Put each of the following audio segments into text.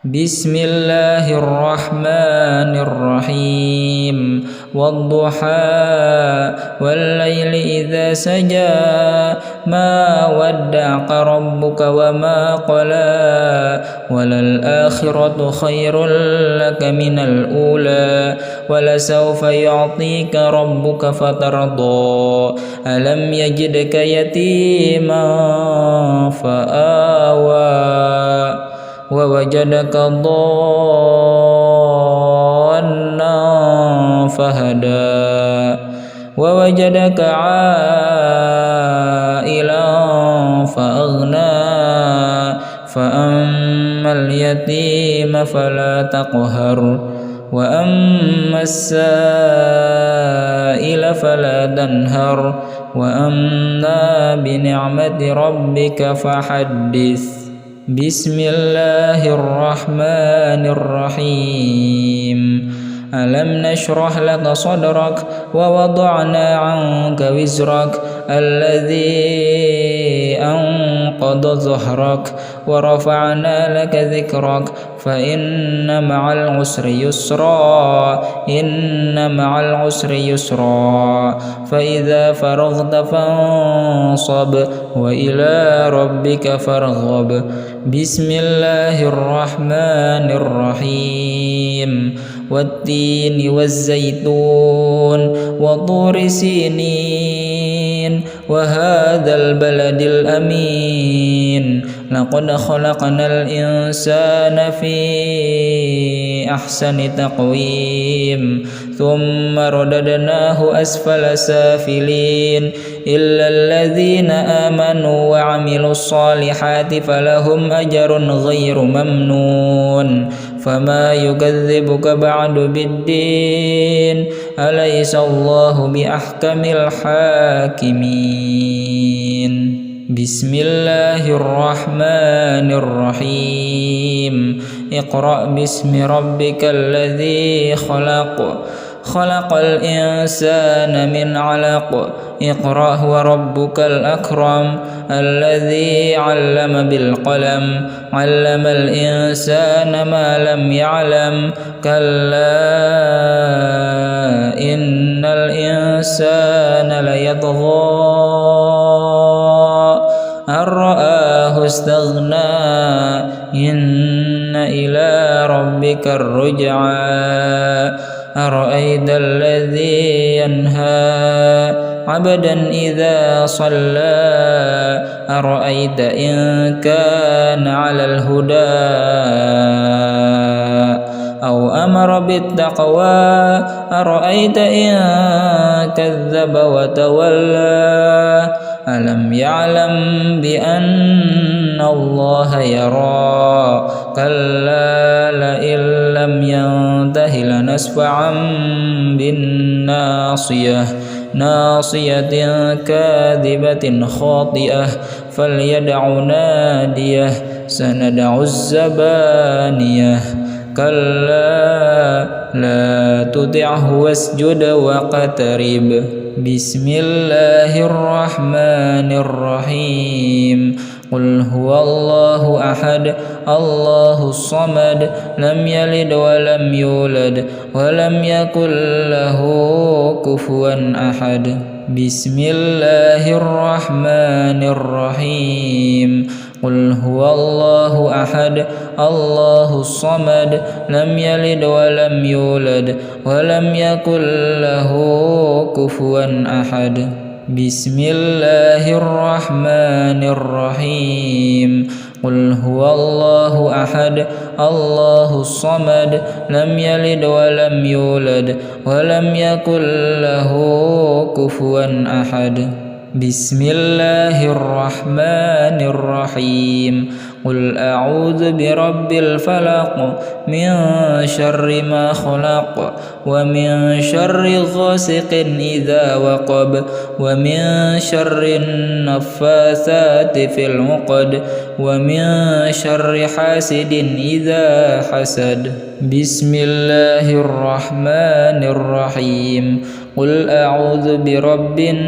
Bismillahirrahmanirrahim. Wadduha wal-laili idza saja ma wadda'aka rabbuka wa ma qala walal akhiratu khairul laka minal ula walasawfa yu'tika rabbuka fatarda alam yajidka yatiman fa'awa wa wajadaka dhallan fahada wa wajadaka 'ailan fa'aghna fa ammal yatima fala taqhar wa ammas sa'ila fala tanhar wa amma bi ni'mati rabbika fahaddits. Bismillahirrahmanirrahim. Alam nashrah laka sadrak wa wada'na 'anka wizrak alladhi anqadha dhahrak wa rafa'na laka dhikrak fa inna ma'al usri yusra inna ma'al usri yusra fa idza faraghta fansab wa ila rabbika farghab. Bismillahirrahmanirrahim. Wattini wazzaytun wa turi sinin wa hadzal baladil amin. Laqad khalaqnal insana fi ahsani taqwim thumma radadnahu asfala safilin illa alladhina amanu wa 'amilus solihati falahum ajrun ghairu mamnun. Fama yukadzibuka ba'du biddin alaysa Allahu bi ahkamil hakimin. Bismillahirrahmanirrahim. Iqra' bismi rabbikal ladzi khalaq khalaqal insana min 'alaq iqra' wa rabbukal akram alladzi 'allama bil qalam 'allamal insana ma lam ya'lam kalla innal insana layatgha ar-ra'ahu istaghna inna ila rabbika ar-ruj'a ara'aita alladhi yanha 'abdan idza shalla ara'aita in kana 'alal huda aw amara bittaqwa ara'aita in kadzdzaba wa tawalla alam ya'lam bi anna Allah yara kalla la illam yantahi lanasfa'an bin nasiyah nasiyatin kadhibatin khati'ah falyad'u nadiyah sanad'u zabaniyah kalla la tuti'hu wasjud waqtarib. Bismillahirrahmanirrahim. Qul huwallahu ahad Allahus samad lam yalid wa lam yulad wa lam yakul lahu kufuwan ahad. Bismillahirrahmanirrahim. Qul huwallahu ahad Allahus samad lam yalid wa lam yulad wa lam yakul lahu kufuwan ahad. Bismillahirrahmanirrahim. Qul huwallahu ahad Allahus samad lam yalid wa lam yulad wa lam yakul lahu kufuwan ahad. Bismillahirrahmanirrahim. Qul a'udzu birabbil falaq min syarri ma khalaq wa min syarri ghasiqin idza waqab wa min syarri naffatsati fil 'uqad wa min syarri hasidin idza hasad. Bismillahirrahmanirrahim. Qul a'udzu birabbin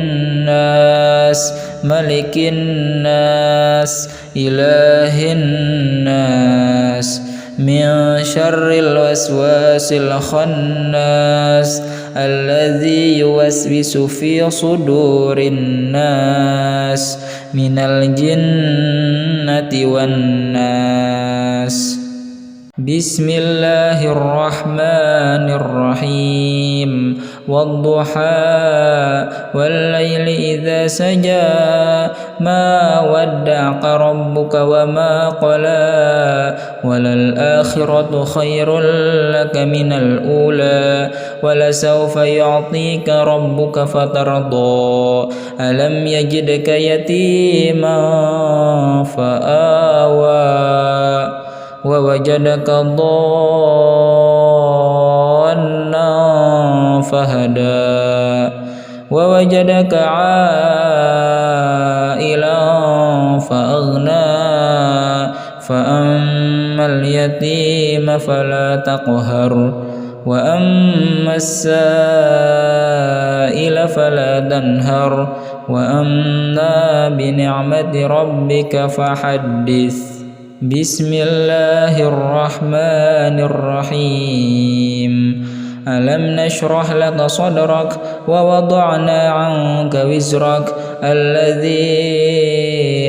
nas malikin nas ilahin nas من شر الوسواس الخناس الذي يوسوس في صدور الناس من الجنة والناس. بسم الله الرحمن الرحيم. والضحى والليل إذا سجى ما ودعك ربك وما قلى وللآخرة خير لك من الأولى ولسوف يعطيك ربك فترضى ألم يجدك يتيما فآوى ووجدك ضالا فهدى ووجدك عائلا فأغنى فأما اليتيم فلا تقهر وأما السائل فلا تنهر وأما بنعمة ربك فحدث. بسم الله الرحمن الرحيم. ألم نشرح لك صدرك ووضعنا عنك وزرك الذي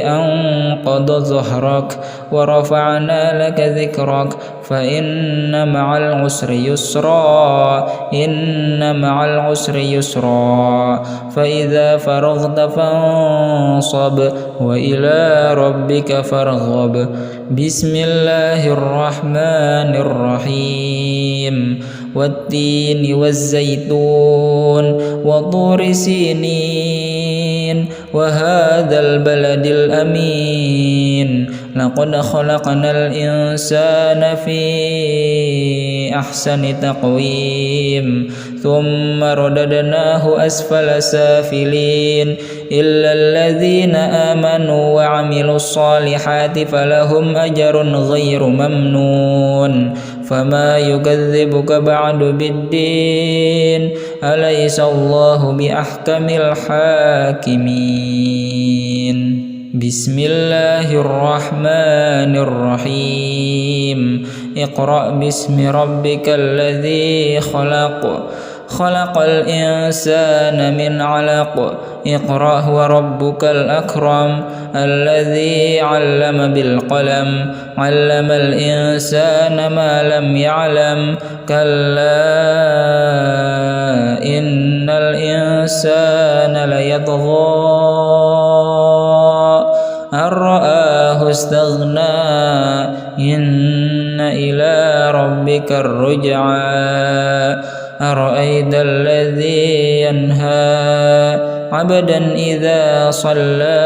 أنقض ظهرك ورفعنا لك ذكرك فإن مع العسر يسرا إن مع العسر يسرا فإذا فرغت فانصب وإلى ربك فارغب. بسم الله الرحمن الرحيم. والتين والزيتون وطور سينين وهذا البلد الأمين لقد خلقنا الإنسان في أحسن تقويم ثم رددناه أسفل سافلين إلا الذين آمنوا وعملوا الصالحات فلهم أجر غير ممنون. فما يكذبك بعد بالدين أليس الله بأحكم الحاكمين. بسم الله الرحمن الرحيم. اقرأ باسم ربك الذي خلق خلق الإنسان من علق اقرأ وربك الأكرم الذي علم بالقلم علم الإنسان ما لم يعلم كلا إن الإنسان ليطغى أن رآه استغنى إن إلى ربك الرجعى أرأيت الذي ينهى عبدا إذا صلى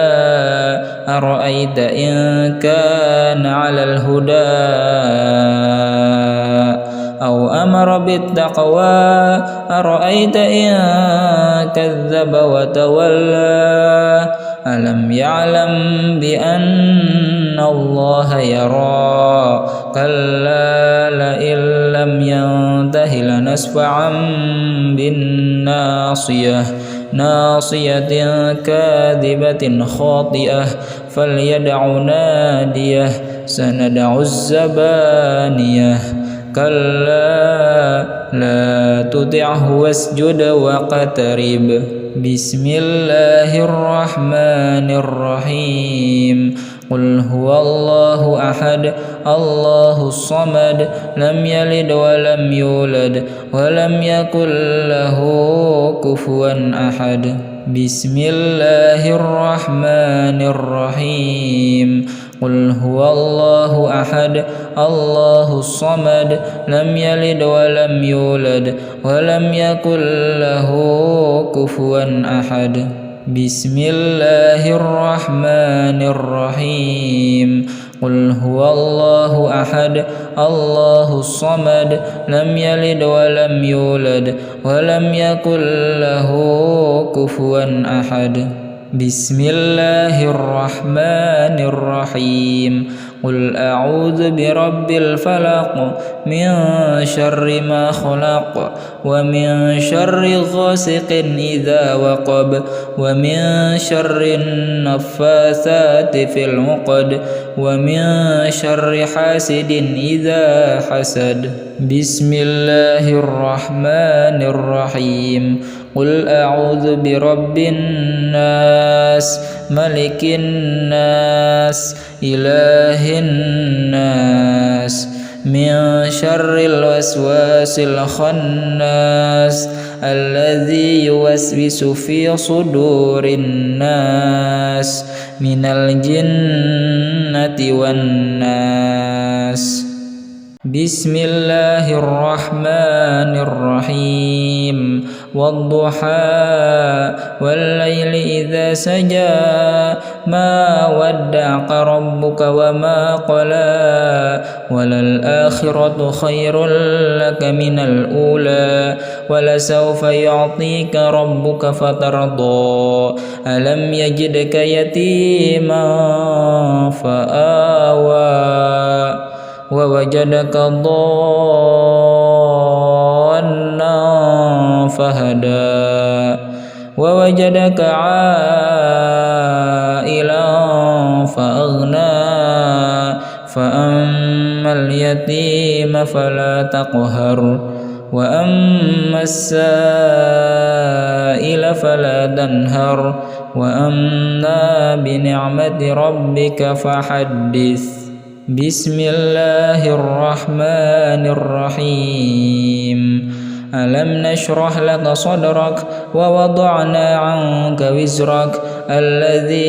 أرأيت إن كان على الهدى أو أمر بالتقوى أرأيت إن كذب وتولى ألم يعلم بأن الله يرى كلا لئن لم ينته لنسفعا بالناصية ناصية كاذبة خاطئة فليدع ناديه سندع الزبانية كلا لا تطعه واسجد واقترب. بسم الله الرحمن الرحيم. قل هو الله أحد الله الصمد لم يلد ولم يولد ولم يكن له كفوا أحد. بسم الله الرحمن الرحيم. قل هو الله أحد الله الصمد لم يلد ولم يولد ولم يكن له كفوا أحد. بسم الله الرحمن الرحيم. قل هو الله أحد الله الصمد لم يلد ولم يولد ولم يكن له كفوا أحد. بسم الله الرحمن الرحيم. قل أعوذ برب الفلق من شر ما خلق ومن شر غاسق إذا وقب ومن شر النفاثات في العقد ومن شر حاسد إذا حسد بسم الله الرحمن الرحيم قل أعوذ برب الناس ملك الناس إله الناس من شر الوسواس الخناس الذي يوسوس في صدور الناس من الجنة والناس بسم الله الرحمن الرحيم والضحى والليل إذا سجى ما ودعك ربك وما قلى وللآخرة خير لك من الأولى ولسوف يعطيك ربك فترضى ألم يجدك يتيما فآوى ووجدك ضالا فهدى ووجدك عائلا فأغنى فأما اليتيم فلا تقهر وأما السائل فلا تنهر وأما بنعمة ربك فحدث بسم الله الرحمن الرحيم ألم نشرح لك صدرك ووضعنا عنك وزرك الذي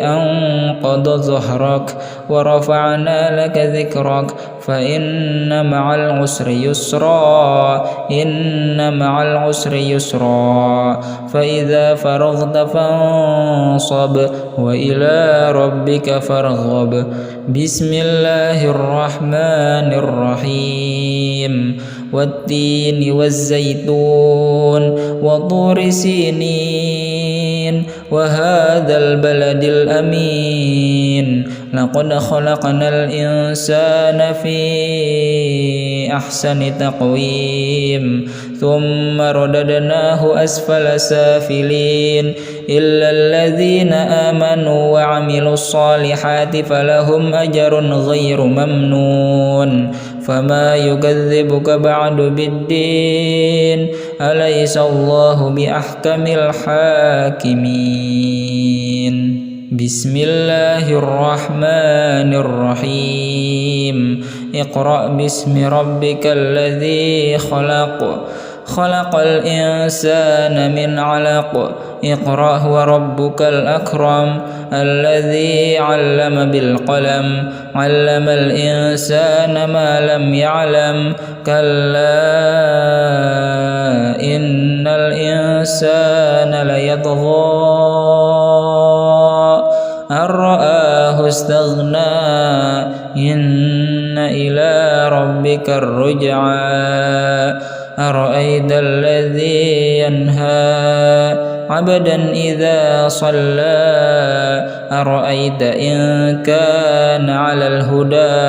أنقض ظهرك ورفعنا لك ذكرك فإن مع العسر يسرا إن مع العسر يسرا فإذا فرغت فانصب وإلى ربك فارغب بسم الله الرحمن الرحيم والتين والزيتون وطور سينين وهذا البلد الأمين لقد خلقنا الإنسان في أحسن تقويم ثم رددناه أسفل سافلين إلا الذين آمنوا وعملوا الصالحات فلهم أجر غير ممنون فما يكذبك بعد بالدين أليس الله بأحكم الحاكمين بسم الله الرحمن الرحيم اقرأ باسم ربك الذي خلق خلق الإنسان من علق اقرأ وربك الأكرم الذي علم بالقلم علم الإنسان ما لم يعلم كلا إن الإنسان ليطغى أن رآه استغنى إن إلى ربك الرجعى أرأيت الذي ينهى عبدا إذا صلى أرأيت إن كان على الهدى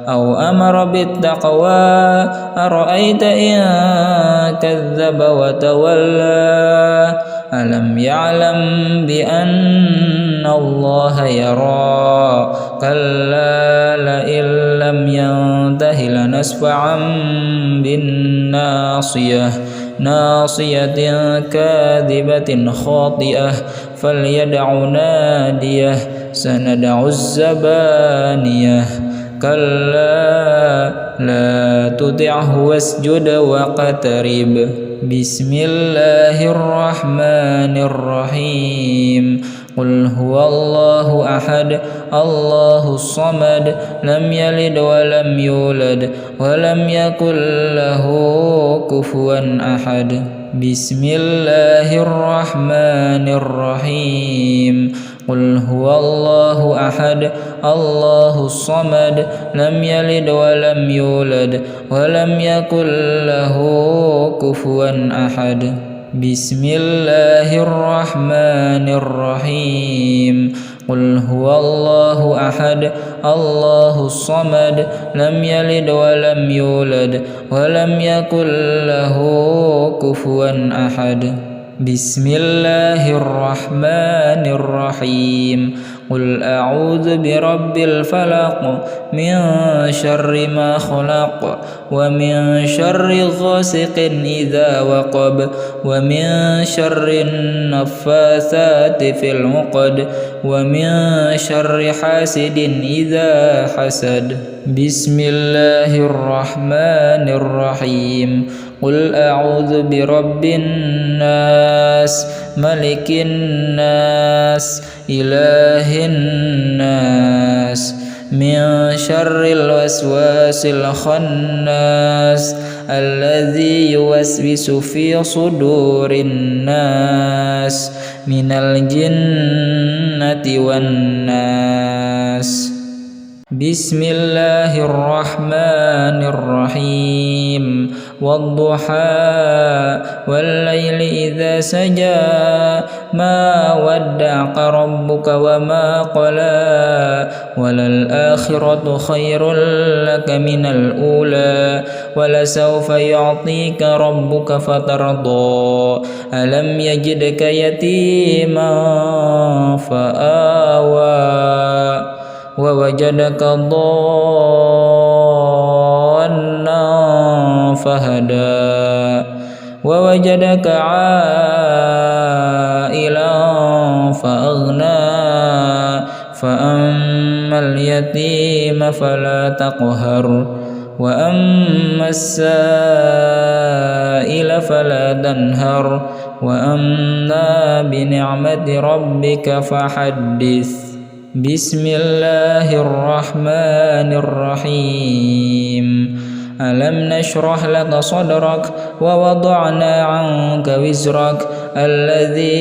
أو أمر بالتقوى أرأيت إن كذب وتولى ألم يعلم بأن الله يرى كلا لئن لم ينته لنسفعا بالناصية ناصية كاذبة خاطئة فليدع ناديه سندع الزبانية كلا لا تطعه واسجد واقترب بسم الله الرحمن الرحيم قل هو الله أحد الله الصمد لم يلد ولم يولد ولم يكن له كفوا أحد بسم الله الرحمن الرحيم قل هو الله أحد الله الصمد لم يلد ولم يولد ولم يكن له كفوا أحد بسم الله الرحمن الرحيم قل هو الله أحد الله الصمد لم يلد ولم يولد ولم يكن له كفوا أحد بسم الله الرحمن الرحيم قل أعوذ برب الفلق من شر ما خلق ومن شر غاسق إذا وقب ومن شر النفاثات في العقد ومن شر حاسد إذا حسد بسم الله الرحمن الرحيم قل أعوذ برب الناس ملك الناس إله الناس من شر الوسواس الخناس الذي يوسوس في صدور الناس من الجنة والناس بسم الله الرحمن الرحيم والضحى والليل إذا سجى ما ودعك ربك وما قلى وللآخرة خير لك من الأولى ولسوف يعطيك ربك فترضى ألم يجدك يتيما فآوى ووجدك ضالا فهدى ووجدك عائلا فأغنى فأما اليتيم فلا تقهر وأما السائل فلا تنهر وأما بنعمة ربك فحدث بسم الله الرحمن الرحيم ألم نشرح لك صدرك ووضعنا عنك وزرك الذي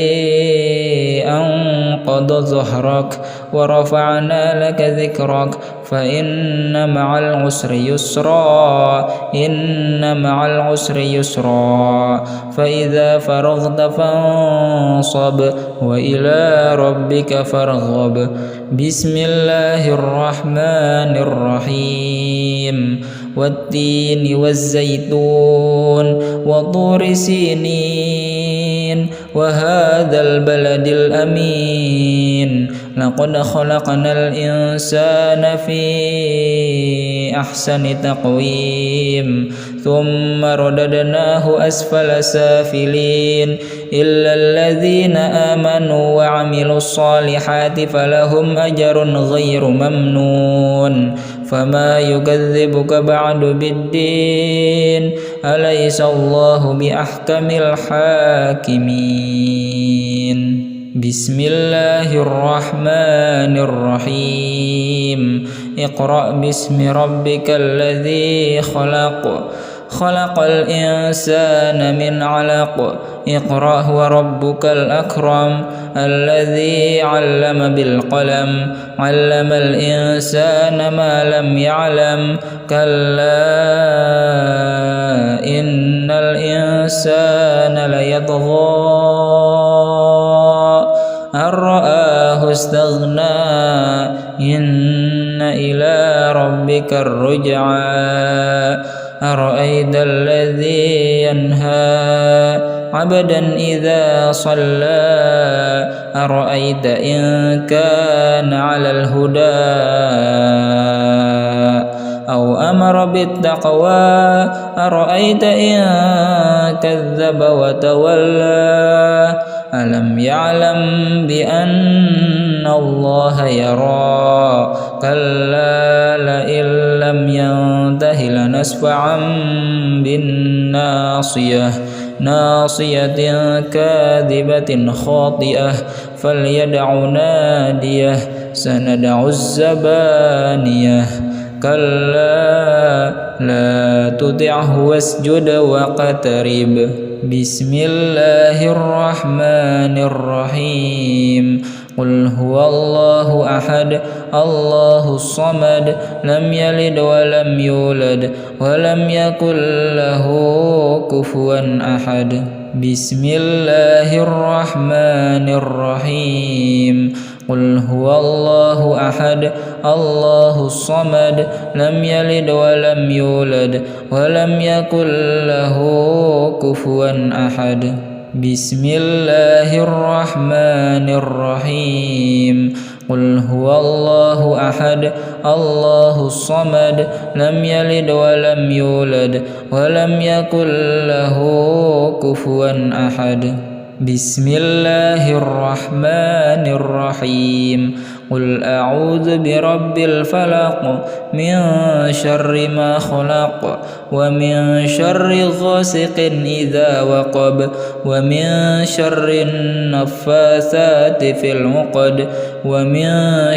أنقض ظهرك ورفعنا لك ذكرك فإن مع العسر يسرا إن مع العسر يسرا فإذا فرغت فانصب وإلى ربك فارغب بسم الله الرحمن الرحيم والتين والزيتون وطور سينين وهذا البلد الأمين لقد خلقنا الإنسان في أحسن تقويم ثم رددناه أسفل سافلين إلا الذين آمنوا وعملوا الصالحات فلهم أجر غير ممنون فما يكذبك بعد بالدين أليس الله بأحكم الحاكمين بسم الله الرحمن الرحيم اقرأ باسم ربك الذي خلق خلق الإنسان من علق اقرأ وربك الأكرم الذي علم بالقلم علم الإنسان ما لم يعلم كلا إن الإنسان ليطغى أن رآه استغنى إن إلى ربك الرجعى أرأيت الذي ينهى عبدا إذا صلى أرأيت إن كان على الهدى أو أمر بالتقوى أرأيت إن كذب وتولى ألم يعلم بأن الله يرى كلا لئن لم ينته لنسفعا بالناصية ناصية كاذبة خاطئة فليدع ناديه سندع الزبانية كلا لا تطعه واسجد واقترب بسم الله الرحمن الرحيم قل هو الله أحد الله الصمد لم يلد ولم يولد ولم يكن له كفوا أحد بسم الله الرحمن الرحيم قل هو الله أحد الله الصمد لم يلد ولم يولد ولم يكن له كفوا أحد بسم الله الرحمن الرحيم قل هو الله أحد الله الصمد لم يلد ولم يولد ولم يكن له كفوا أحد بسم الله الرحمن الرحيم قل أعوذ برب الفلق من شر ما خلق ومن شر غاسق إذا وقب ومن شر النفاثات في العقد ومن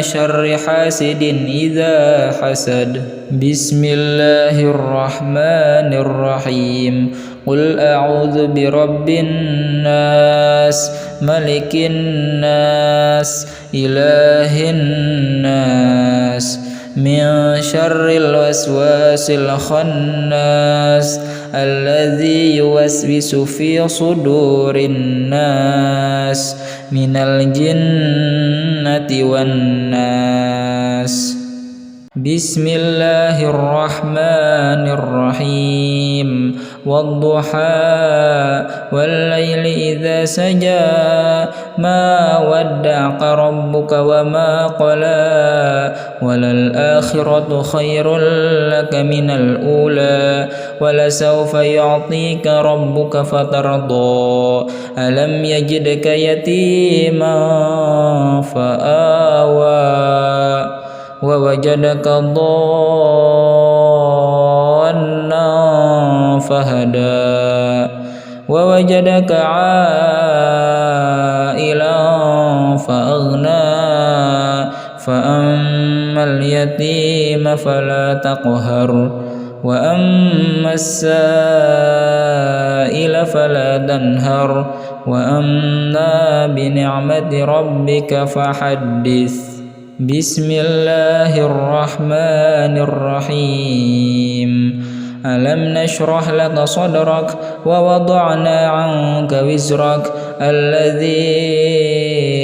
شر حاسد إذا حسد بسم الله الرحمن الرحيم قل أعوذ برب الناس ملك الناس إله الناس من شر الوسواس الخناس الذي يوسوس في صدور الناس من الجنة والناس بسم الله الرحمن الرحيم والضحى والليل إذا سجى ما ودعك ربك وما قلى وللآخرة خير لك من الأولى ولسوف يعطيك ربك فترضى ألم يجدك يتيما فآوى ووجدك ضالا فهدى ووجدك عائلا فأغنى فأما اليتيم فلا تقهر وأما السائل فلا تنهر وأما بنعمة ربك فحدث بسم الله الرحمن الرحيم ألم نشرح لك صدرك ووضعنا عنك وزرك الذي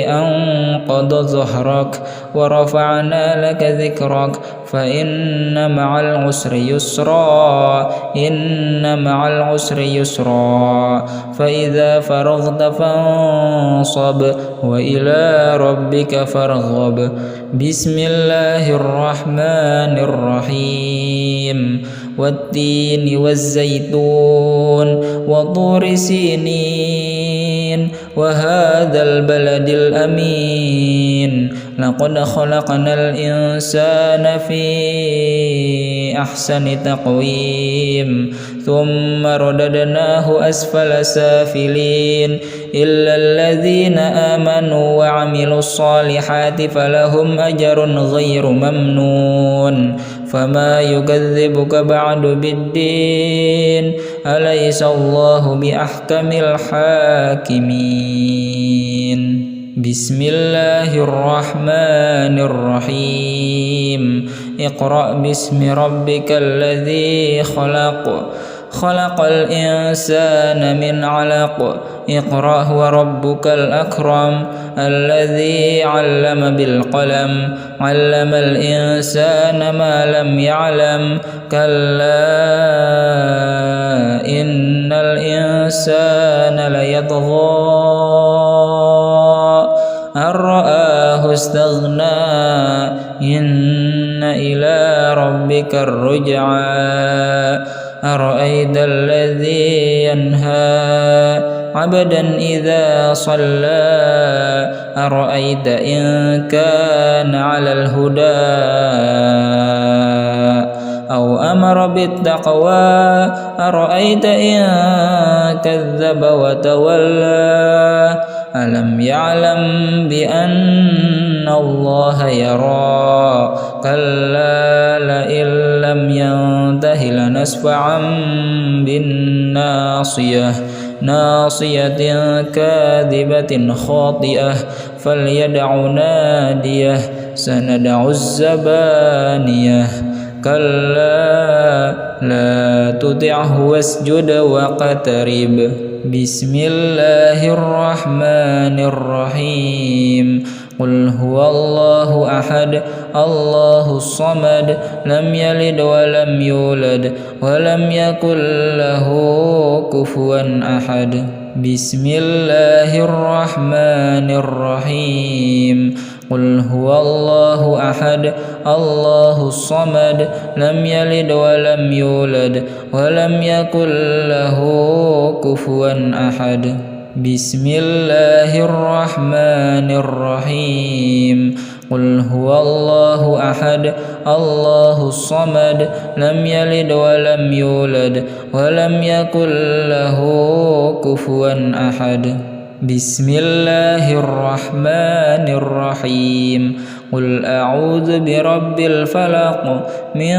أنقض ظهرك ورفعنا لك ذكرك فإن مع العسر يسرا إن مع العسر يسرا فإذا فرغت فانصب وإلى ربك فارغب بسم الله الرحمن الرحيم والتين والزيتون وطور سينين وهذا البلد الأمين لقد خلقنا الإنسان في أحسن تقويم ثم رددناه أسفل سافلين إلا الذين آمنوا وعملوا الصالحات فلهم أجر غير ممنون فما يكذبك بعد بالدين أليس الله بأحكم الحاكمين بسم الله الرحمن الرحيم اقرأ باسم ربك الذي خلق خلق الإنسان من علق اقرأ وربك الأكرم الذي علم بالقلم علم الإنسان ما لم يعلم كلا إن الإنسان ليطغى أن رآه استغنى إن إلى ربك الرجعى أرأيت الذي ينهى عبدا إذا صلى أرأيت إن كان على الهدى أو أمر بالتقوى أرأيت إن كذب وتولى ألم يعلم بأن الله يرى كلا لئن لم ينته لنسفعا بالناصية ناصية كاذبة خاطئة فليدع ناديه سندع الزبانية كلا لا تطعه واسجد واقترب بسم الله الرحمن الرحيم قل هو الله أحد الله الصمد لم يلد ولم يولد ولم يكن له كفوا أحد بسم الله الرحمن الرحيم قل هو الله أحد الله الصمد لم يلد ولم يولد ولم يكن له كفوا أحد بسم الله الرحمن الرحيم قل هو الله أحد الله الصمد لم يلد ولم يولد ولم يكن له كفوا أحد بسم الله الرحمن الرحيم قل أعوذ برب الفلق من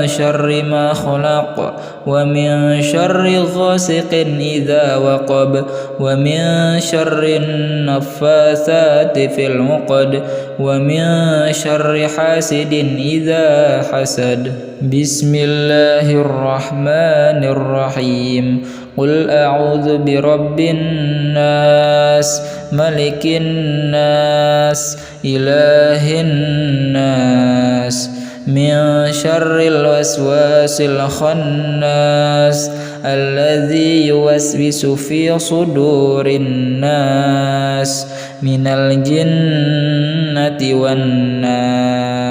شر ما خلق ومن شر غاسق إذا وقب ومن شر النفاثات في العقد ومن شر حاسد إذا حسد بسم الله الرحمن الرحيم قل أعوذ برب الناس ملك الناس إله الناس من شر الوسواس الخناس الذي يوسوس في صدور الناس من الجنة والناس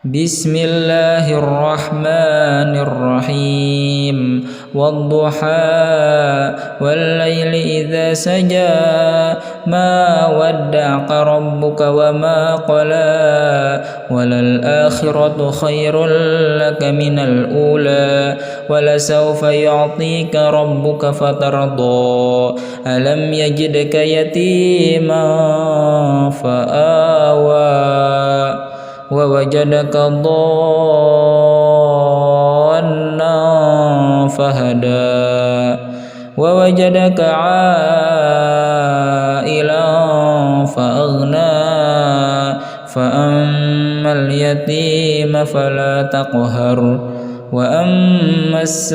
بسم الله الرحمن الرحيم والضحى والليل إذا سجى ما ودعك ربك وما قلى وللآخرة خير لك من الأولى ولسوف يعطيك ربك فترضى ألم يجدك يتيما فآوى ووجدك ضالا فهدى ووجدك عائلا فأغنى فأما اليتيم فلا تقهر وأما السائل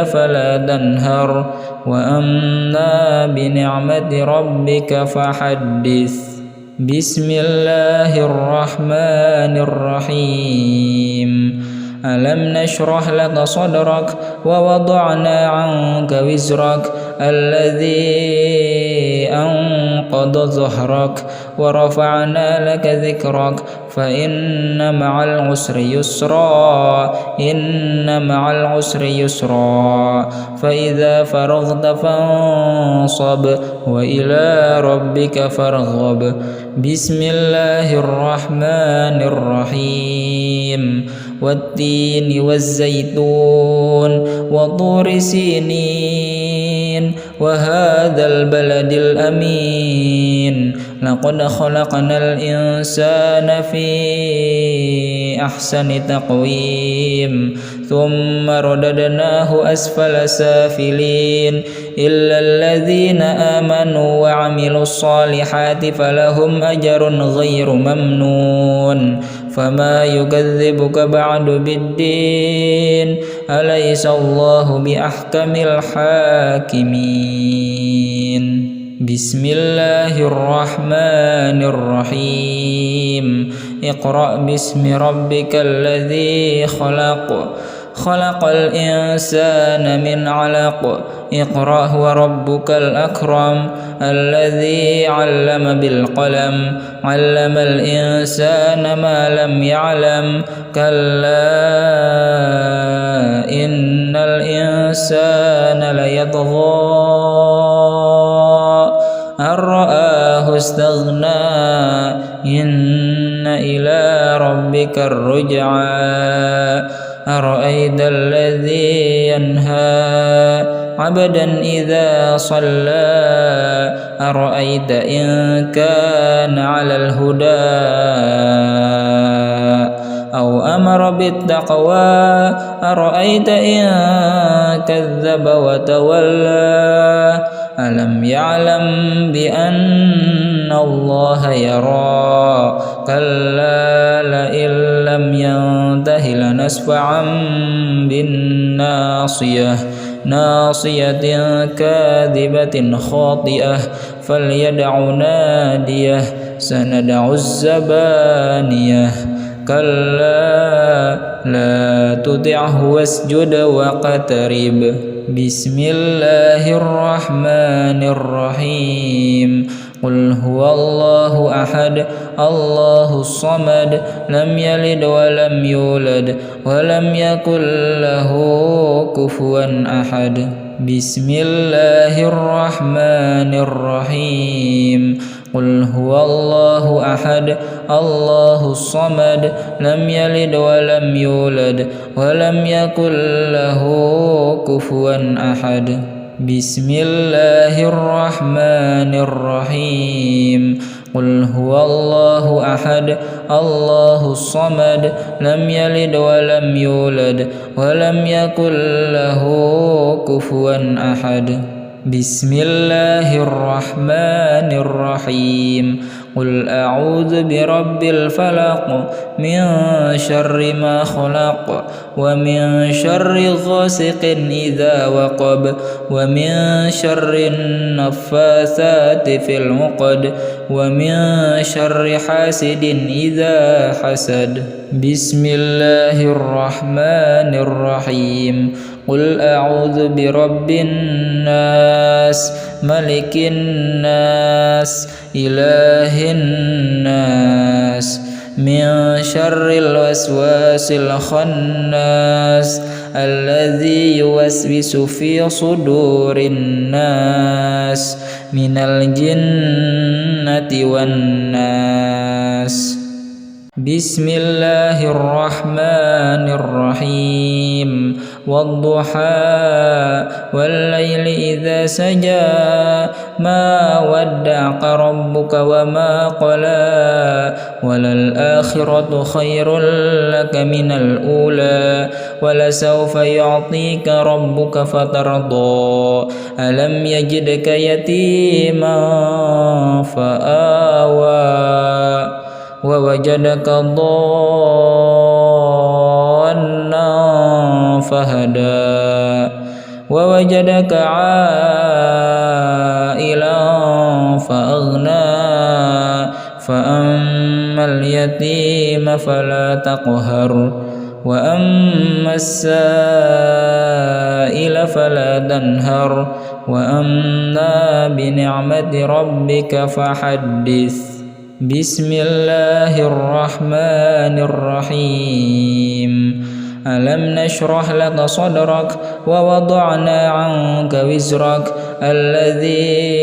فلا تنهر وأما بنعمة ربك فحدث بسم الله الرحمن الرحيم ألم نشرح لك صدرك ووضعنا عنك وزرك الذي أنقض ظهرك ورفعنا لك ذكرك فإن مع العسر يسرا إن مع العسر يسرا فإذا فرغت فانصب وإلى ربك فارغب بسم الله الرحمن الرحيم والتين والزيتون وطور سينين وهذا البلد الأمين لقد خلقنا الإنسان في أحسن تقويم ثم رددناه أسفل سافلين إلا الذين آمنوا وعملوا الصالحات فلهم أجر غير ممنون فما يكذبك بعد بالدين أليس الله بأحكم الحاكمين بسم الله الرحمن الرحيم اقرأ باسم ربك الذي خلق خلق الإنسان من علق اقرأ وربك الأكرم الذي علم بالقلم علم الإنسان ما لم يعلم كلا إن الإنسان ليطغى أن رآه استغنى إن إلى ربك الرجعى أرأيت الذي ينهى عبدا إذا صلى أرأيت إن كان على الهدى أو أمر بالتقوى أرأيت إن كذب وتولى ألم يعلم بأن الله يرى كلا لئن لم ينته لنسفعا بالناصية ناصية كاذبة خاطئة فليدع ناديه سندع الزبانية كلا لا تطعه واسجد واقترب بسم الله الرحمن الرحيم قل هو الله أحد الله الصمد لم يلد ولم يولد ولم يكن له كفوا أحد بسم الله الرحمن الرحيم قل هو الله أحد الله الصمد لم يلد ولم يولد ولم يكن له كفوا أحد بسم الله الرحمن الرحيم قل هو الله أحد الله الصمد لم يلد ولم يولد ولم يكن له كفوا أحد بسم الله الرحمن الرحيم قل أعوذ برب الفلق من شر ما خلق ومن شر غاسق إذا وقب ومن شر النفاثات في العقد ومن شر حاسد إذا حسد بسم الله الرحمن الرحيم قل أعوذ برب الناس ملك الناس إله الناس من شر الوسواس الخناس الذي يوسوس في صدور الناس من الجنة والناس بسم الله الرحمن الرحيم والضحى والليل إذا سجى ما ودعك ربك وما قلى وللآخرة خير لك من الأولى ولسوف يعطيك ربك فترضى ألم يجدك يتيما فآوى ووجدك ضالا فهدى ووجدك عائلا فأغنى فأما اليتيم فلا تقهر وأما السائل فلا تنهر وأما بنعمة ربك فحدث بسم الله الرحمن الرحيم ألم نشرح لك صدرك ووضعنا عنك وزرك الذي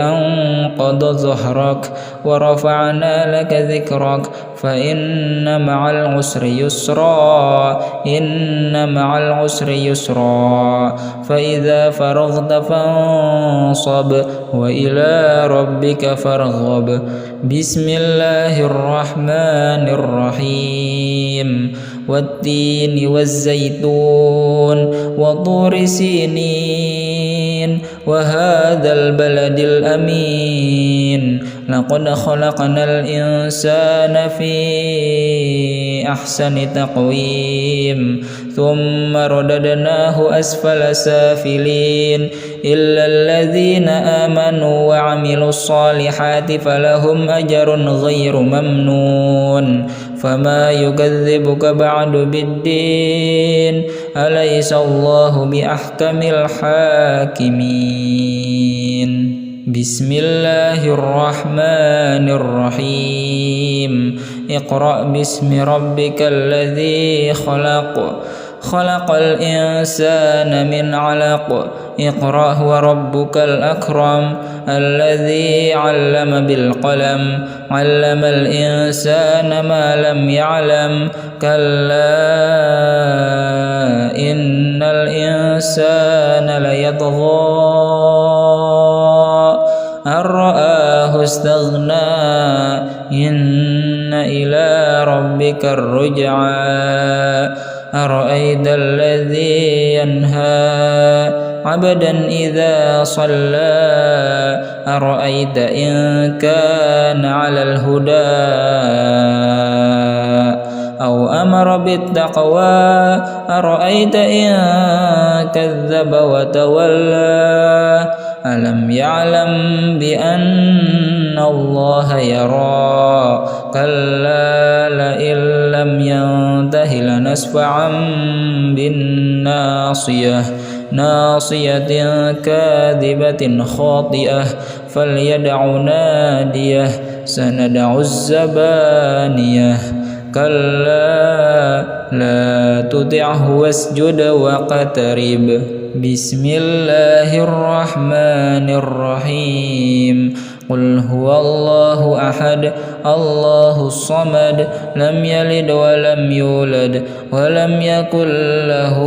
أنقض ظهرك ورفعنا لك ذكرك فإن مع العسر يسرا إن مع العسر يسرا فإذا فرغت فانصب وإلى ربك فارغب بسم الله الرحمن الرحيم والتين والزيتون وطور سينين وهذا البلد الأمين لقد خلقنا الإنسان في أحسن تقويم ثم رددناه أسفل سافلين إلا الذين آمنوا وعملوا الصالحات فلهم أجر غير ممنون فما يكذبك بعد بالدين أليس الله بأحكم الحاكمين بسم الله الرحمن الرحيم اقرأ باسم ربك الذي خلق خلق الإنسان من علق اقرأ وربك الأكرم الذي علم بالقلم علم الإنسان ما لم يعلم كلا إن الإنسان ليطغى أن رآه استغنى إن إلى ربك الرجعى أرأيت الذي ينهى عبدا إذا صلى أرأيت إن كان على الهدى أو أمر بالتقوى أرأيت إن كذب وتولى ألم يعلم بأن الله يرى كلا لئن لم ينته لنسفعا بالناصية ناصية كاذبة خاطئة فليدع ناديه سندع الزبانية كلا لا تطعه واسجد واقترب بسم الله الرحمن الرحيم قل هو الله أحد الله الصمد لم يلد ولم يولد ولم يكن له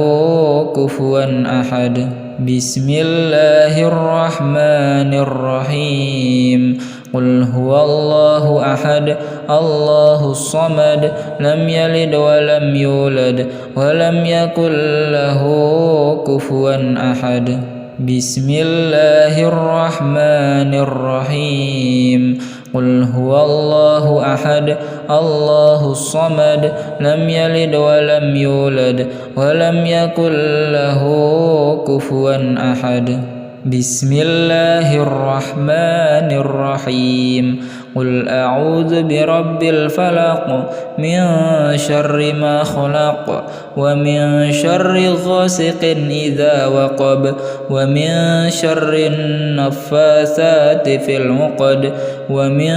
كفوا أحد بسم الله الرحمن الرحيم قل هو الله أحد الله الصمد لم يلد ولم يولد ولم يكن له كفوا أحد بسم الله الرحمن الرحيم قل هو الله أحد الله الصمد لم يلد ولم يولد ولم يكن له كفوا أحد بسم الله الرحمن الرحيم قل أعوذ برب الفلق من شر ما خلق ومن شر غاسق إذا وقب ومن شر النفاثات في العقد ومن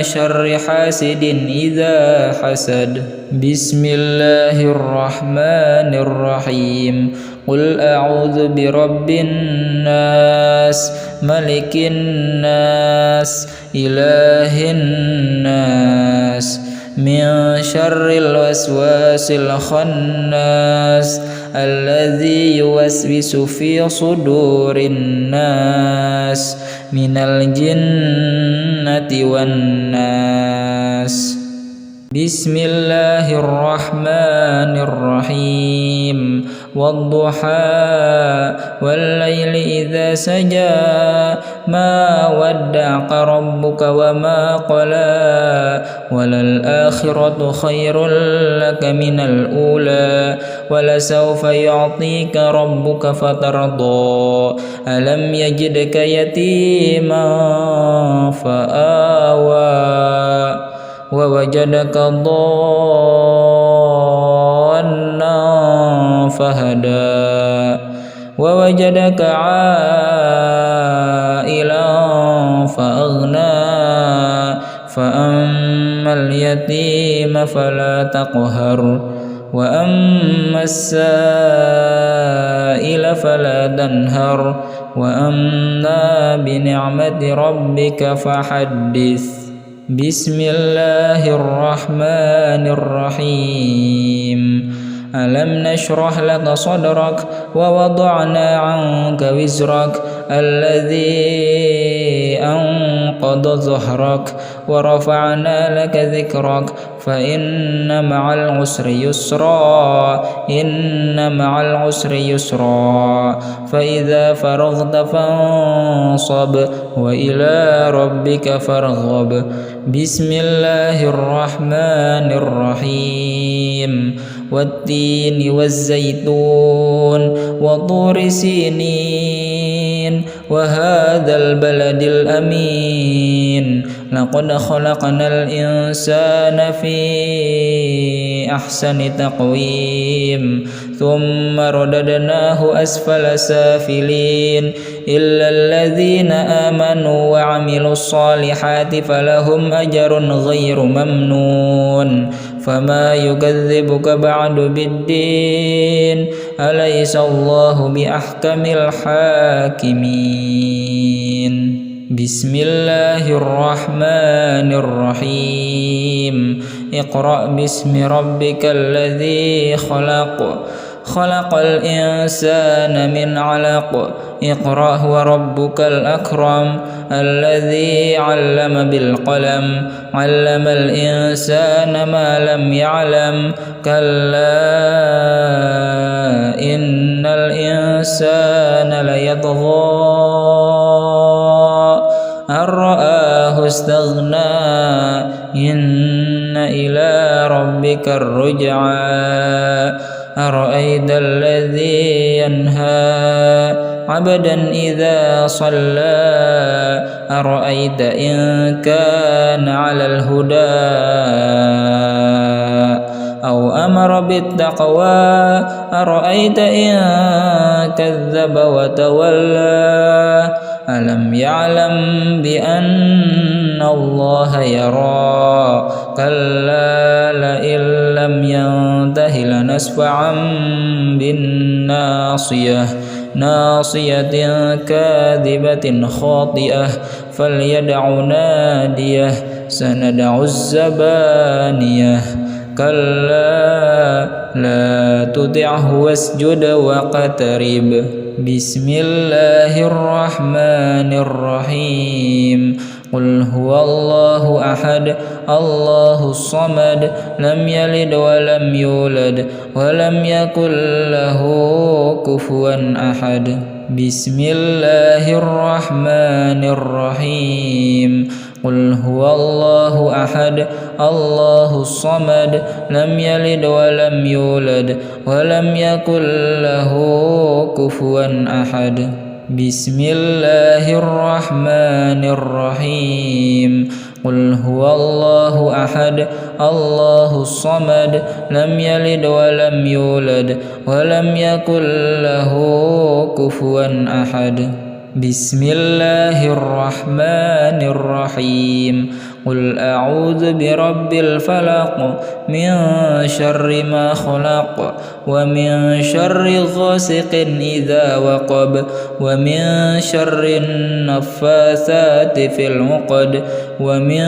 شر حاسد إذا حسد بسم الله الرحمن الرحيم قل أعوذ برب الناس ملك الناس إله الناس من شر الوسواس الخناس الذي يوسوس في صدور الناس من الجنة والناس بسم الله الرحمن الرحيم والضحى والليل إذا سجى ما ودعك ربك وما قلى وللآخرة خير لك من الأولى ولسوف يعطيك ربك فترضى ألم يجدك يتيما فآوى ووجدك ضالا فهدى ووجدك عائلا فأغنى فأما اليتيم فلا تقهر وأما السائل فلا تنهر وأما بنعمة ربك فحدث بسم الله الرحمن الرحيم ألم نشرح لك صدرك ووضعنا عنك وزرك الذي أنقض ظهرك ورفعنا لك ذكرك فإن مع العسر يسرا إن مع العسر يسرا فإذا فرغت فانصب وإلى ربك فارغب بسم الله الرحمن الرحيم والتين والزيتون وطور سينين وهذا البلد الأمين لقد خلقنا الإنسان في أحسن تقويم ثم رددناه أسفل سافلين إلا الذين آمنوا وعملوا الصالحات فلهم أجر غير ممنون فما يكذبك بعد بالدين أليس الله بأحكم الحاكمين بسم الله الرحمن الرحيم اقرأ باسم ربك الذي خلق خلق الإنسان من علق اقرأ وربك الأكرم الذي علم بالقلم علم الإنسان ما لم يعلم كلا إن الإنسان ليطغى أن رآه استغنى إن إلى ربك الرجعى أرأيت الذي ينهى عبدا إذا صلى أرأيت إن كان على الهدى أو أمر بالتقوى أرأيت إن كذب وتولى ألم يعلم بأن الله يرى كلا لئن لم ينته لنسفعا بالناصية ناصية كاذبة خاطئة فليدع ناديه سندع الزبانية كلا لا تطعه واسجد واقترب بسم الله الرحمن الرحيم قل هو الله أحد الله الصمد لم يلد ولم يولد ولم يكن له كفوا أحد بسم الله الرحمن الرحيم قل هو الله أحد الله الصمد لم يلد ولم يولد ولم يكن له كفوا أحد بسم الله الرحمن الرحيم قل هو الله أحد الله الصمد لم يلد ولم يولد ولم يكن له كفوا أحد بسم الله الرحمن الرحيم قل أعوذ برب الفلق من شر ما خلق ومن شر غاسق إذا وقب ومن شر النفاثات في العقد ومن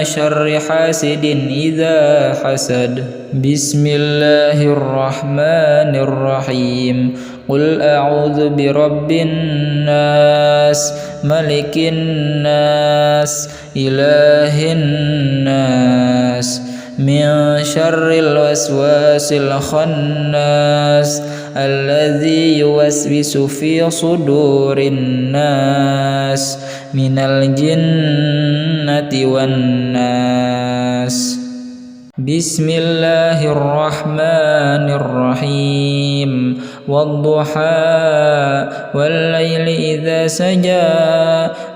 شر حاسد إذا حسد بسم الله الرحمن الرحيم قل أعوذ برب الناس ملك الناس إله الناس من شر الوسواس الخناس الذي يوسوس في صدور الناس من الجنة والناس بسم الله الرحمن الرحيم والضحى والليل إذا سجى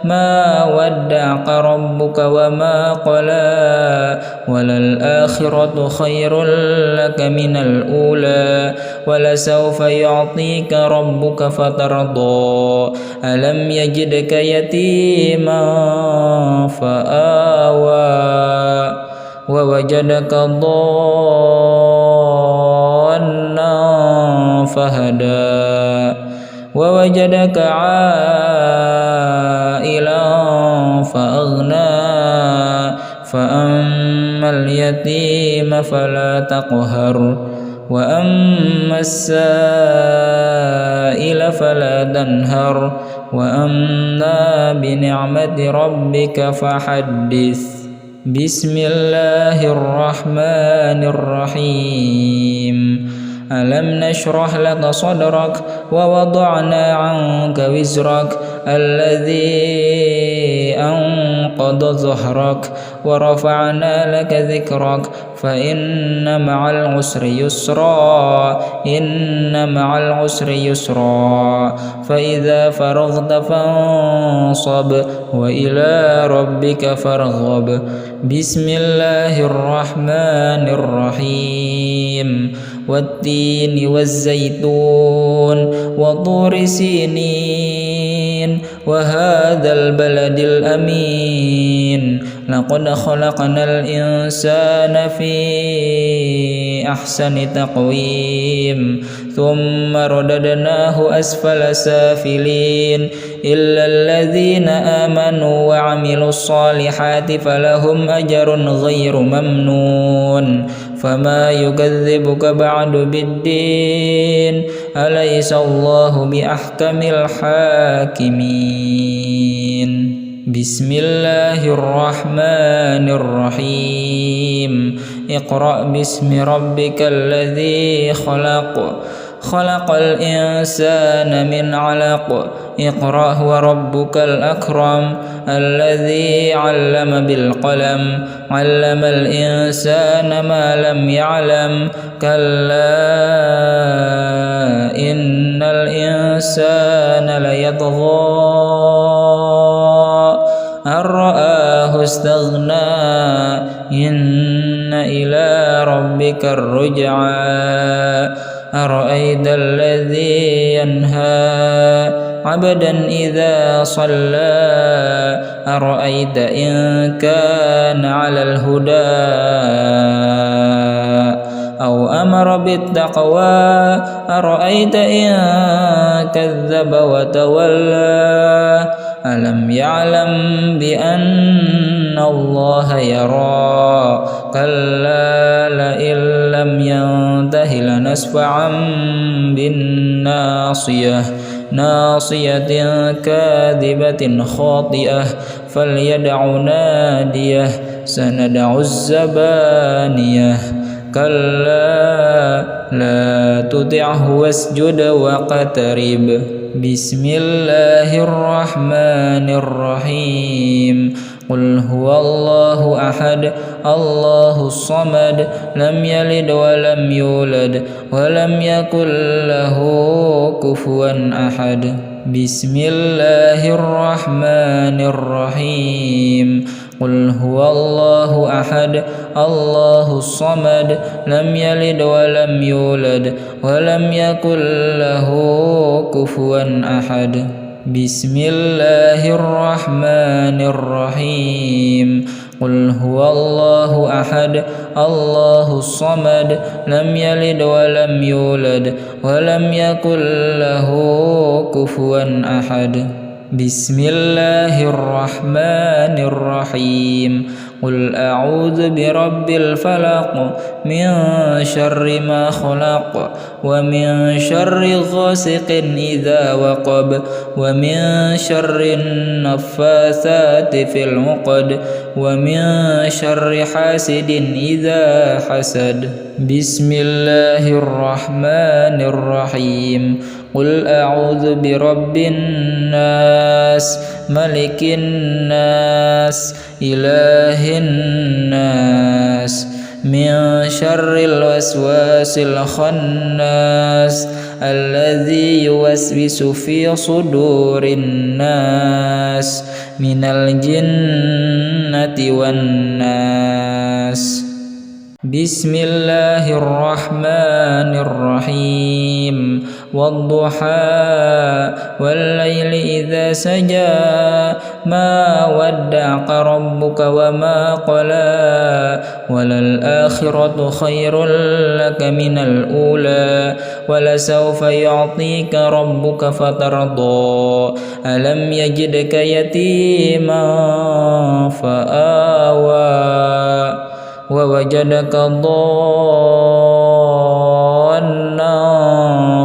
ما ودعك ربك وما قلى وللآخرة خير لك من الأولى ولسوف يعطيك ربك فترضى ألم يجدك يتيما فآوى ووجدك ضالا فهدى ووجدك عائلا فأغنى فأما اليتيم فلا تقهر وأما السائل فلا تنهر وأما بنعمة ربك فحدث بسم الله الرحمن الرحيم ألم نشرح لك صدرك ووضعنا عنك وزرك الذي أنقض ظهرك ورفعنا لك ذكرك فإن مع العسر يسرا إن مع العسر يسرا فإذا فرغت فانصب وإلى ربك فارغب بسم الله الرحمن الرحيم والتين والزيتون وطور سينين وهذا البلد الأمين لقد خلقنا الإنسان في أحسن تقويم ثم رددناه أسفل سافلين إلا الذين آمنوا وعملوا الصالحات فلهم أجر غير ممنون فما يكذبك بعد بالدين أليس الله بأحكم الحاكمين بسم الله الرحمن الرحيم اقرأ باسم ربك الذي خلق خلق الإنسان من علق اقرأ وربك الأكرم الذي علم بالقلم علم الإنسان ما لم يعلم كلا إن الإنسان ليطغى أن رآه استغنى إن إلى ربك الرجعى أرأيت الذي ينهى عبدا إذا صلى أرأيت إن كان على الهدى أو أمر بالتقوى أرأيت إن كذب وتولى ألم يعلم بأن الله يرى كلا لئن لم ينته لنسفعا بالناصية ناصية كاذبة خاطئة فليدع ناديه سندع الزبانية كلا لا تطعه واسجد واقترب بسم الله الرحمن الرحيم قل هو الله أحد الله الصمد لم يلد ولم يولد ولم يكن له كفوا أحد بسم الله الرحمن الرحيم قل هو الله أحد الله الصمد لم يلد ولم يولد ولم يكن له كفوا أحد بسم الله الرحمن الرحيم قل هو الله أحد الله الصمد لم يلد ولم يولد ولم يكن له كفوا أحد بسم الله الرحمن الرحيم قل أعوذ برب الفلق من شر ما خلق ومن شر غاسق إذا وقب ومن شر النفاثات في العقد ومن شر حاسد إذا حسد بسم الله الرحمن الرحيم قل أعوذ برب الناس ملك الناس إله الناس من شر الوسواس الخناس الذي يوسوس في صدور الناس من الجنة والناس بسم الله الرحمن الرحيم والضحى والليل إذا سجى ما ودعك ربك وما قلى وللآخرة خير لك من الأولى ولسوف يعطيك ربك فترضى ألم يجدك يتيما فآوى ووجدك ضالا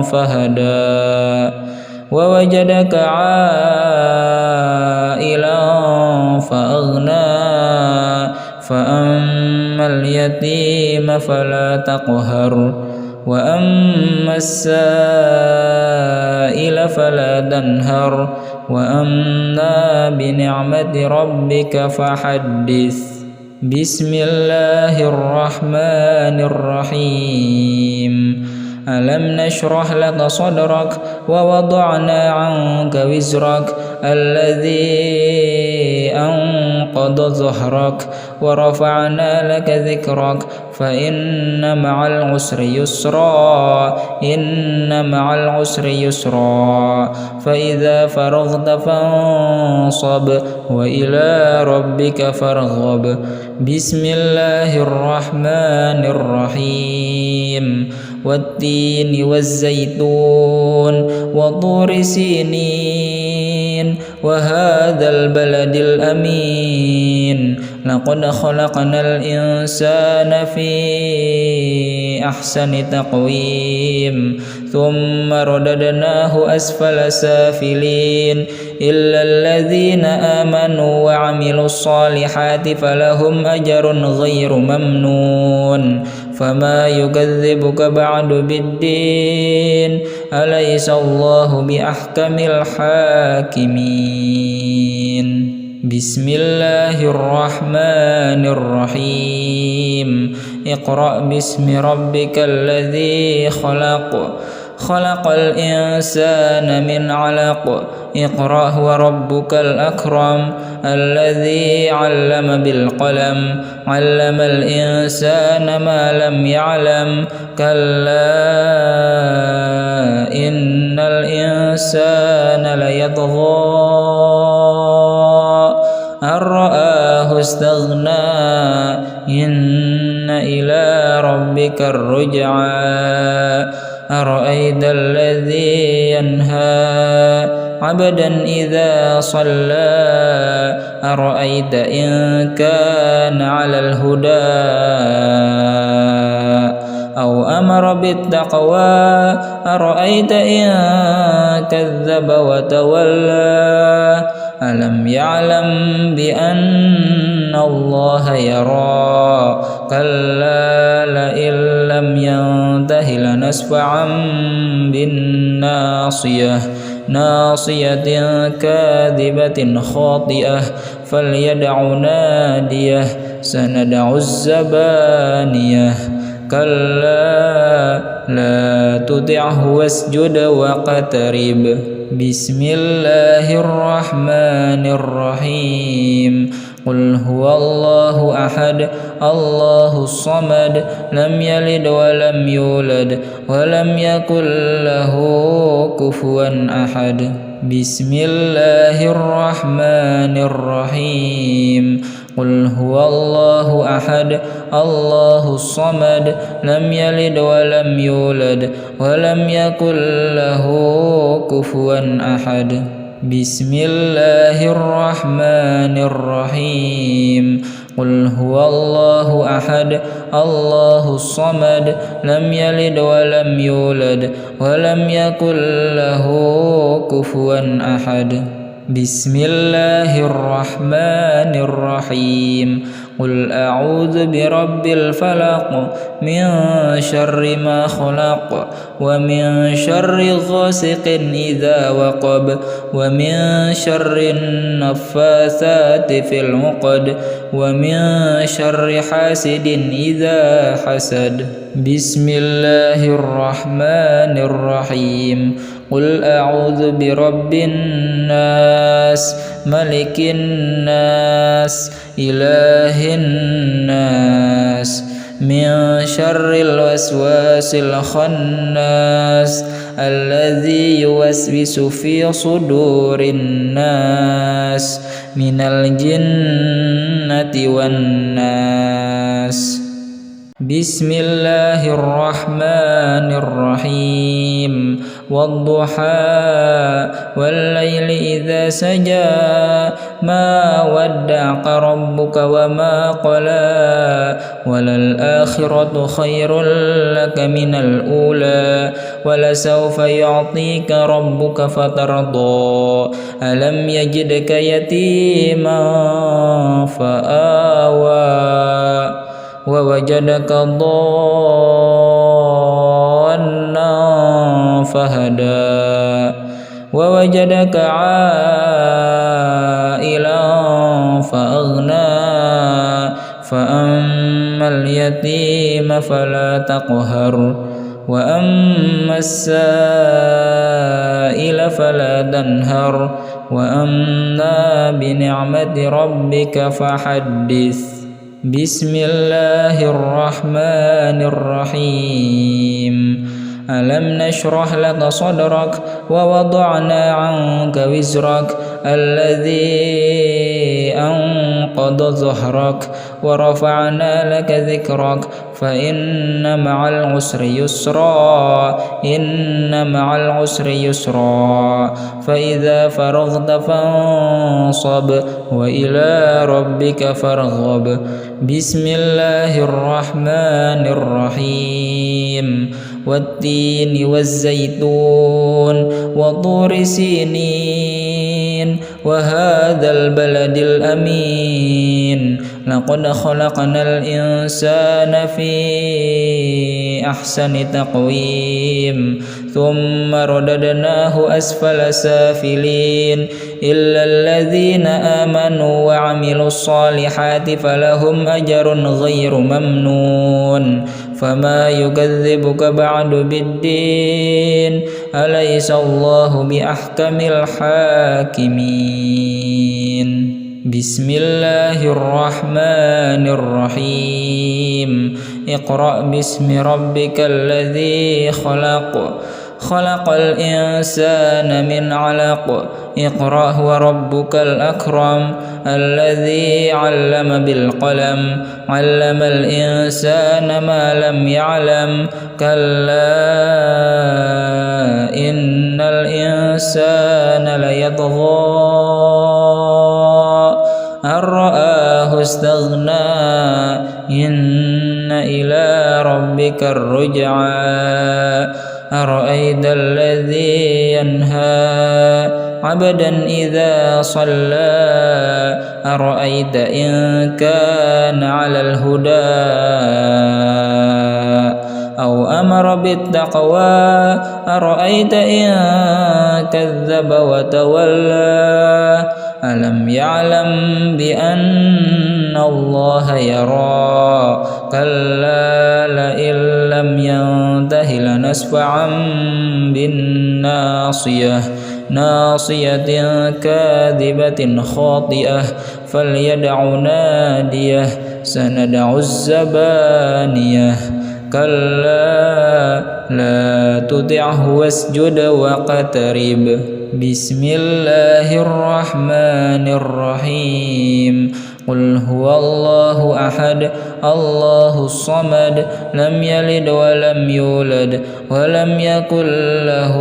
فهدى ووجدك عائلا فأغنى فأما اليتيم فلا تقهر وأما السائل فلا تنهر وأما بنعمة ربك فحدث بسم الله الرحمن الرحيم ألم نشرح لك صدرك ووضعنا عنك وزرك الذي أنقض ظهرك ورفعنا لك ذكرك فإن مع العسر يسرا إن مع العسر يسرا فإذا فرغت فانصب وإلى ربك فارغب بسم الله الرحمن الرحيم والتين والزيتون وطور سينين وهذا البلد الأمين لقد خلقنا الإنسان في أحسن تقويم ثم رددناه أسفل سافلين إلا الذين آمنوا وعملوا الصالحات فلهم أجر غير ممنون فما يكذبك بعد بالدين أليس الله بأحكم الحاكمين بسم الله الرحمن الرحيم اقرأ باسم ربك الذي خلق خلق الإنسان من علق اقرأ وربك الأكرم الذي علم بالقلم علم الإنسان ما لم يعلم كلا إن الإنسان ليطغى أن رآه استغنى إن إلى ربك الرجعى أرأيت الذي ينهى عبدا إذا صلى أرأيت إن كان على الهدى أو أمر بالتقوى أرأيت إن كذب وتولى ألم يعلم بأن الله يرى كلا لئن لم ينته لنسفعا بالناصية ناصية كاذبة خاطئة فليدع ناديه سندع الزبانية كلا لا تطعه واسجد واقترب بسم الله الرحمن الرحيم قل هو الله أحد الله الصمد لم يلد ولم يولد ولم يكن له كفوا أحد بسم الله الرحمن الرحيم قل هو الله أحد الله الصمد لم يلد ولم يولد ولم يكن له كفوا أحد بسم الله الرحمن الرحيم قل هو الله أحد الله الصمد لم يلد ولم يولد ولم يكن له كفوا أحد بسم الله الرحمن الرحيم قل أعوذ برب الفلق من شر ما خلق ومن شر غاسق إذا وقب ومن شر النفاثات في العقد ومن شر حاسد إذا حسد بسم الله الرحمن الرحيم قل أعوذ برب الناس ملك الناس إله الناس من شر الوسواس الخناس الذي يوسوس في صدور الناس من الجنة والناس بسم الله الرحمن الرحيم والضحى والليل إذا سجى ما ودعك ربك وما قلى وللآخرة خير لك من الأولى ولسوف يعطيك ربك فترضى ألم يجدك يتيما فآوى ووجدك ضالا فهدى ووجدك عائلا فأغنى فأما اليتيم فلا تقهر وأما السائل فلا تنهر وأما بنعمة ربك فحدث بسم الله الرحمن الرحيم ألم نشرح لك صدرك ووضعنا عنك وزرك الذي أنقض ظهرك ورفعنا لك ذكرك فإن مع العسر يسرا إن مع العسر يسرا فإذا فرغت فانصب وإلى ربك فارغب بسم الله الرحمن الرحيم والتين والزيتون وطور سينين وهذا البلد الأمين لقد خلقنا الإنسان في أحسن تقويم ثم رددناه أسفل سافلين إلا الذين آمنوا وعملوا الصالحات فلهم أجر غير ممنون فما يكذبك بعد بالدين أليس الله بأحكم الحاكمين بسم الله الرحمن الرحيم اقرأ باسم ربك الذي خلق الإنسان من علق اقرأ وربك الأكرم الذي علم بالقلم علم الإنسان ما لم يعلم كلا إن الإنسان ليطغى أن رآه استغنى إن إلى ربك الرجعى أرأيت الذي ينهى عبدا إذا صلى أرأيت إن كان على الهدى أو أمر بالتقوى أرأيت إن كذب وتولى ألم يعلم بأن الله يرى كلا لئن لم ينته لنسفعا بالناصية ناصية كاذبة خاطئة فليدع ناديه سندع الزبانية كلا لا تطعه واسجد واقترب بسم الله الرحمن الرحيم قل هو الله أحد الله الصمد لم يلد ولم يولد ولم يكن له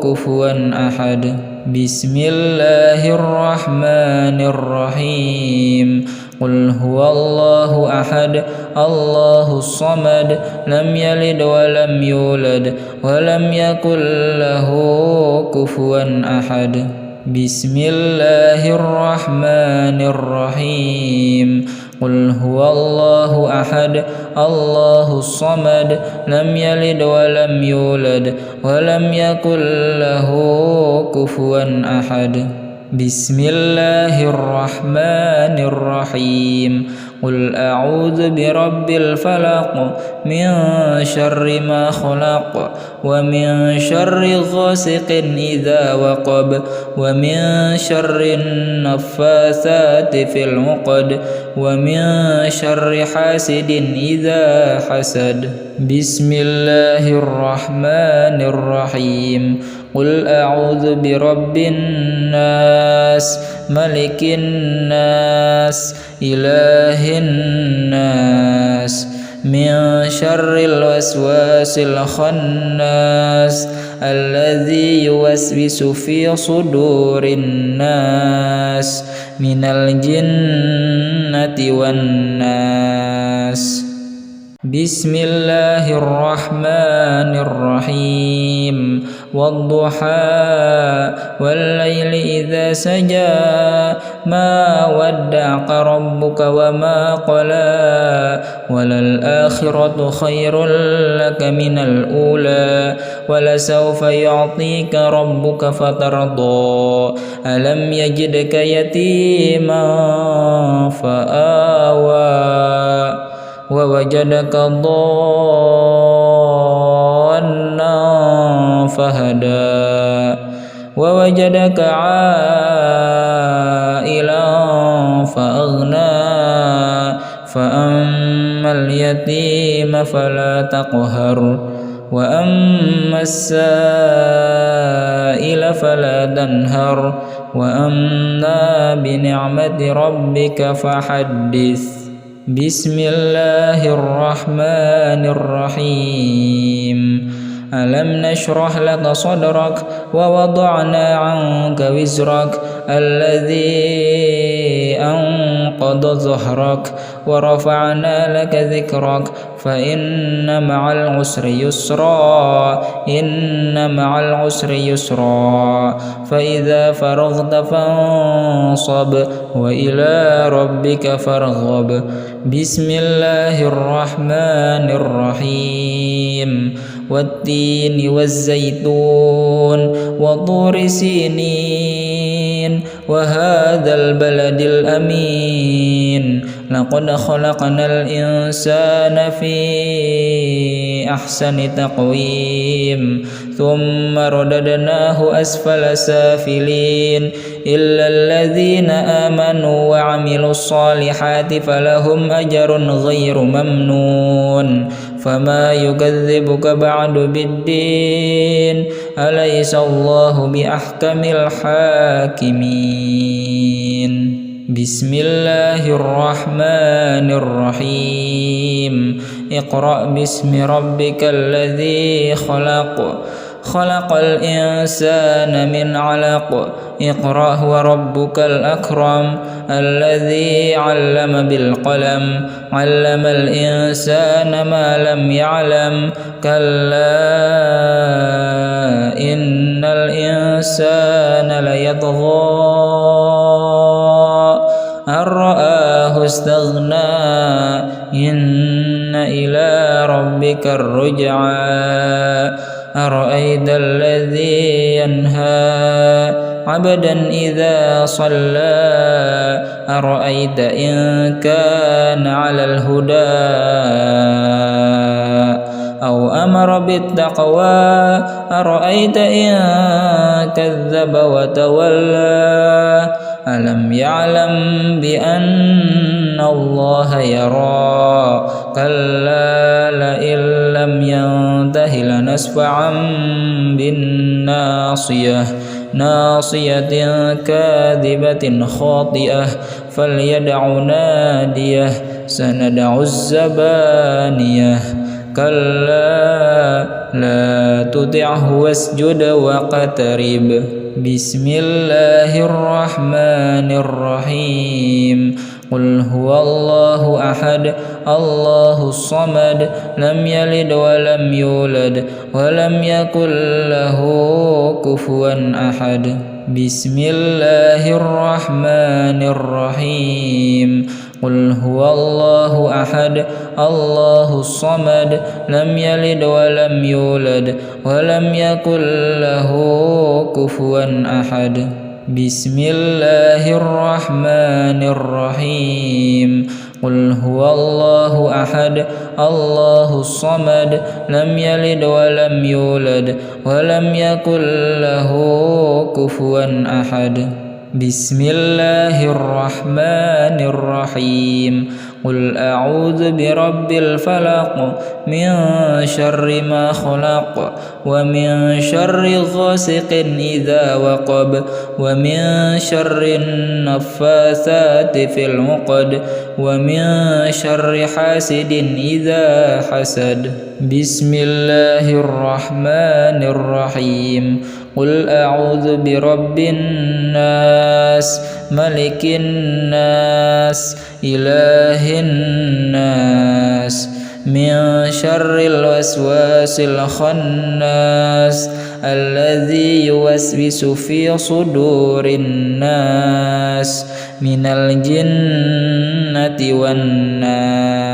كفوا أحد بسم الله الرحمن الرحيم قل هو الله أحد الله الصمد لم يلد ولم يولد ولم يكن له كفوا أحد بسم الله الرحمن الرحيم قل هو الله أحد الله الصمد لم يلد ولم يولد ولم يكن له كفوا أحد بسم الله الرحمن الرحيم قل أعوذ برب الفلق من شر ما خلق ومن شر غاسق إذا وقب ومن شر النفاثات في العقد ومن شر حاسد إذا حسد بسم الله الرحمن الرحيم قل أعوذ برب الناس ملك الناس إله الناس من شر الوسواس الخناس الذي يوسوس في صدور الناس من الجنة والناس بسم الله الرحمن الرحيم والضحى والليل إذا سجى ما ودعك ربك وما قلى وللآخرة خير لك من الأولى ولسوف يعطيك ربك فترضى ألم يجدك يتيما فآوى ووجدك ضالا فهدى ووجدك عائلا فأغنى فأما اليتيم فلا تقهر وأما السائل فلا تنهر وأما بنعمة ربك فحدث بسم الله الرحمن الرحيم ألم نشرح لك صدرك ووضعنا عنك وزرك الذي أنقض ظهرك ورفعنا لك ذكرك فإن مع العسر يسرا إن مع العسر يسرا فإذا فرغت فانصب وإلى ربك فارغب بسم الله الرحمن الرحيم والتين والزيتون وطور سينين وهذا البلد الأمين لقد خلقنا الإنسان في أحسن تقويم ثم رددناه أسفل سافلين إلا الذين آمنوا وعملوا الصالحات فلهم أجر غير ممنون فما يكذبك بعد بالدين أليس الله بأحكم الحاكمين بسم الله الرحمن الرحيم اقرأ باسم ربك الذي خلق خلق الإنسان من علق اقرأ وربك الأكرم الذي علم بالقلم علم الإنسان ما لم يعلم كلا إن الإنسان ليطغى أن رآه استغنى إن إلى ربك الرجعى أرأيت الذي ينهى عبدا إذا صلى أرأيت إن كان على الهدى أو أمر بالتقوى أرأيت إن كذب وتولى ألم يعلم بأن الله يرى كلا لئن لم ينته لنسفعا بالناصية ناصية كاذبة خاطئة فليدع ناديه سندع الزبانية كلا لا تطعه واسجد واقترب بسم الله الرحمن الرحيم قل هو الله أحد الله الصمد لم يلد ولم يولد ولم يكن له كفوا أحد بسم الله الرحمن الرحيم قل هو الله أحد الله الصمد لم يلد ولم يولد ولم يكن له كفوا أحد بسم الله الرحمن الرحيم قل هو الله أحد الله الصمد لم يلد ولم يولد ولم يكن له كفوا أحد بسم الله الرحمن الرحيم قل أعوذ برب الفلق من شر ما خلق ومن شر غاسق إذا وقب ومن شر النفاثات في العقد ومن شر حاسد إذا حسد بسم الله الرحمن الرحيم قل أعوذ برب الناس ملك الناس إله الناس من شر الوسواس الخناس الذي يوسوس في صدور الناس من الجنة والناس